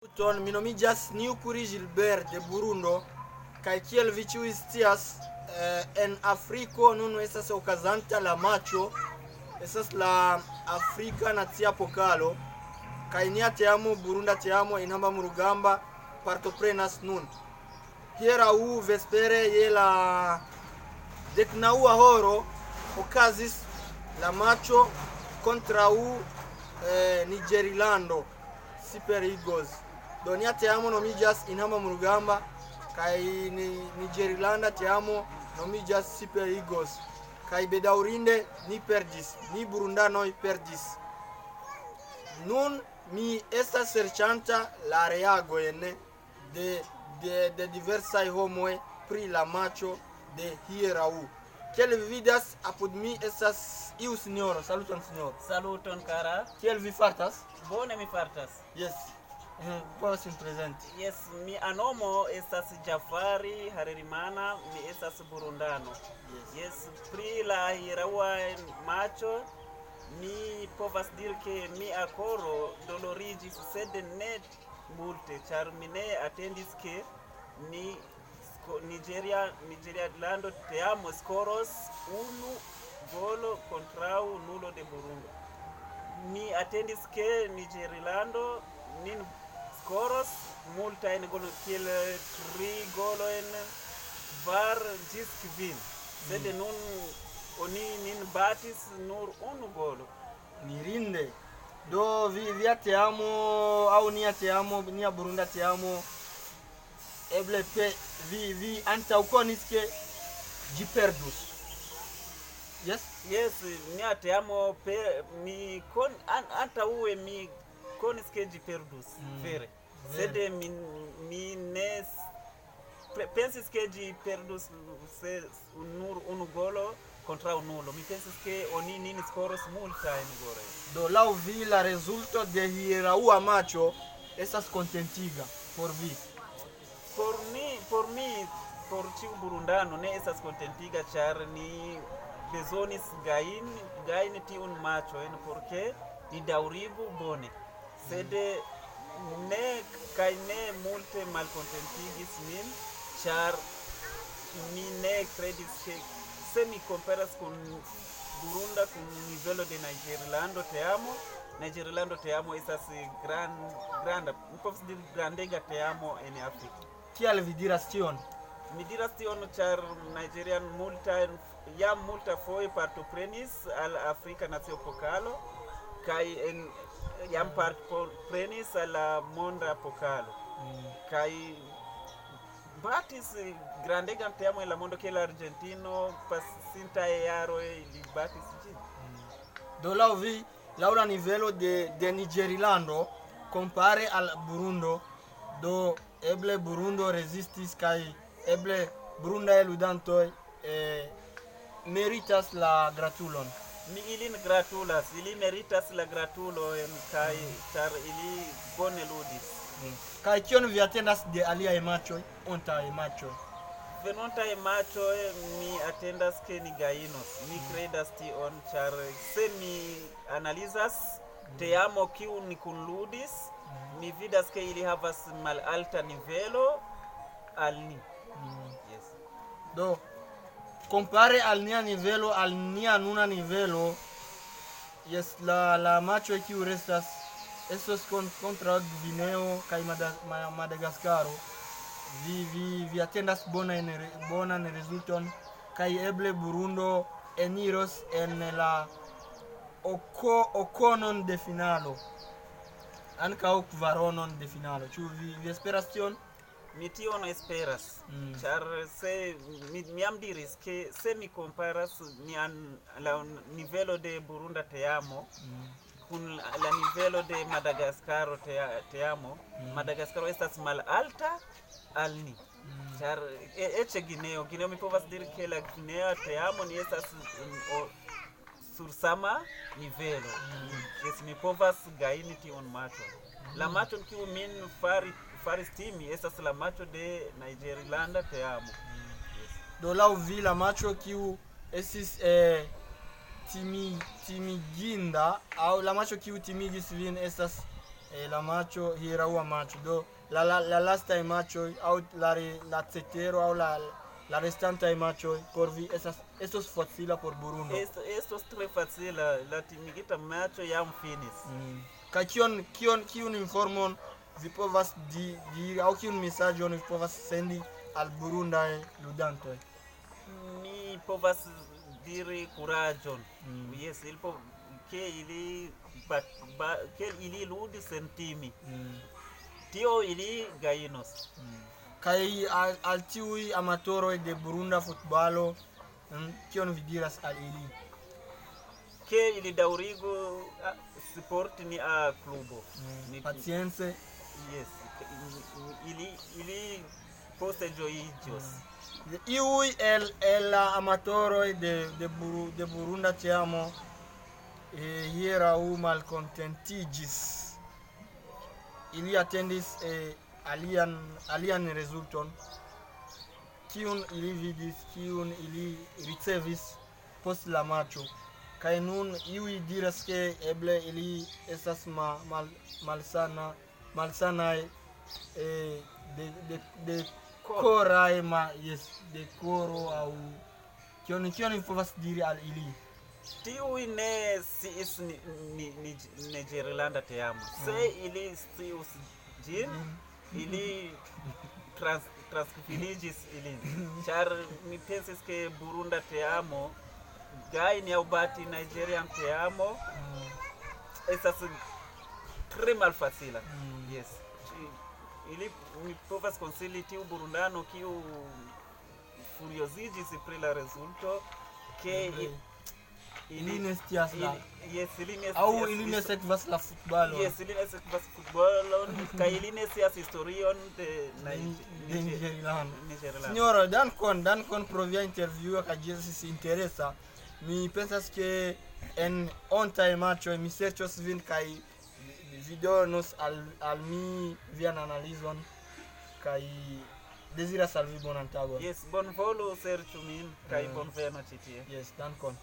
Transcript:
Ton minomigas Niukuri Gilbert de Burundo, kai kiel vi ĉiuj scias, en Afriko nun estas okazanta la matĉo, estas la Afrika Nacia Pokalo, kaj nia teamo Burunda teamo enhamba murugamba partoprenas nun. Hieraŭ vespere je la deknaŭa horo okazis la matĉo kontraŭ Nigerilando Super Eagles. Donia teamo nomigas inhamba murugamba kai Nigerilanda teamo nomigas Super Eagles. Kai bedaŭrinde ni perdis, ni burundanoj perdis. Nun mi estas serĉanta la reagojn de diversaj homoj pri la matĉo de hieraŭ. Kiel vi vidas, apud mi estas iu sinjoro. Saluton, sinjoro. Saluton, kara. Kiel vi fartas? Bone mi fartas. Yes. Povas sin presenti. Yes, mi anomo estas Jafari Harerimana, mi estas burundano. Yes, pri la hieraŭa matĉo mi povas diri ke mia koro doloriĝis, sed ne multe, ĉar mi ne atendis ke Nigeria lando teamo skoros 1 golo kontraŭ 0 de Burundo. Mi atendis ke Nigerilando nin skoros multajn golojn kiel 3 golojn var ĝis kvin. Sed nun oni nin batis nur 1 golo. Mirinde. Do via teamo aŭ nia teamo, nia Burunda teamo, eble vi antaŭkonis ke ĝi perdus. Yes? Yes, nia teamo mi antaŭe mi konis ke ĝi perdus, vere. Sed mi ne pensis ke ĝi perdus nur 1 golo kontraŭ 0. Mi pensis ke oni nin skoros multajn golojn. Do laŭ vi la rezulto de hieraŭa matĉo estas kontentiga por vi? Por mi, por ĉiu burundano ne estas kontentiga, ĉar ni bezonis gajni tiun matĉon por ke ni daŭrigu bone. Sed ne multe malkontentigis min, ĉar mi ne kredis ke se mi comparas kun Burunda kun nivelo de Nigerilando teamo estas granda, mi povas diri grandega teamo en Afriko. Kial vi diras tion? Mi diras tion ĉar Nigerian multa foje partoprenis al Afrika Nacia Pokalo kaj jam partoprenis al la Monda Pokalo. Kaj batis grandegan teamo en la mondo kiel Argentino, pasintaj jaroj li batis ĝin. Do laŭ vi, laŭ la nivelo de Nigerilando kompare al Burundo, do eble Burundo rezistis kaj eble burundaj ludantoj meritas la gratulon. Mi ilin gratulas, ili meritas la gratulon kaj ĉar ili bone ludis. Kaj kion vi atendas de aliaj matĉoj, ontaj matĉoj? Venontaj matĉoj mi atendas ke ni gajnos. Mi kredas tion, ĉar se mi analizas teamo kiu ni kunludis, mi vidas ke ili havas malalta nivelo al ni. Yes. Do compare al nia nivelo, al nia nuna nivelo, yes, la matĉoj kiu restas estos kontraŭ Gvineo kaj Madagaskaro. Vi atendas bonan rezulton, kaj eble Burundo eniros en la okonon de finalo, ankaŭ kvaronon de finalo. Ĉu vi esperas tion? Mi tion esperas, ĉar se mi jam diris ke se mi comparas la nivelo de Burunda teamo kun la nivelo de Madagaskaro teamo, Madagaskaro estas malalta al ni. Ĉar eĉ Gvineo mi povas diri ke la Gvinea teamo ni estas sur sama nivelo. Yes, mi povas gajni tiun matĉon. La matĉon kiu min faris timi estas la matĉo de Nigerilanda teamo. Do laŭ vi la matĉo kiu estis timiginda aŭ la matĉo kiu timigis vin estas la macho hira wa macho do la last time macho au la cetero au la restante macho por vi estos facila por Burundi. Esto es très facile la timigita macho ya finis. Ka kion informon vi povas di au kiun messaggio vi povas sendi al Burundi ludantoj. Mi povas diri kuraĝon. Yes, ke ili ludi sentimi. Tio ili gajnos. Kai al tiuj amatoroj de Burunda futbalo, kion vi diras al ili? Ke ili daŭrigu supporti ni a klubo. Pacience. Yes. Ili poste ĝojiĝos. Iuj el la amatoroj de Burunda teamo hieraŭ malkontentiĝis. Ili atendis alian rezulton, kiun ili vidis, kiun ili ricevis post la matĉo. Kaj nun iuj diras ke eble ili estas malsanaj de koraj de koro aŭ kion povas diri al ili? Tiuj ne sciis Niĝerlanda teamo. Se ili scius ĝin, ili transfiniĝis ilin. Ĉar mi pensis ke Burunda teamo gajni aŭ bati Nigerian teamo estas tre malfacila. Yes. Mi povas konsili tiu burundano kiu furioziĝis pri la rezulto ke ili ne scias la. Yes, ili ne aŭ ili ne sekvas la futbalon. Yes, ili ne sekvas futbalon kaj ili ne scias historion de Niĝerlando. Signoro, dankon pro via intervjuo kaj ĝi estis interesa. Mi pensas ke en ontaj matĉoj mi serĉos vin kaj vi donos al mi vian analizon kaj deziras al vi bonan tagon. Yes, bonvolu serĉu min kaj bonveno ĉi tie. Yes, dankon.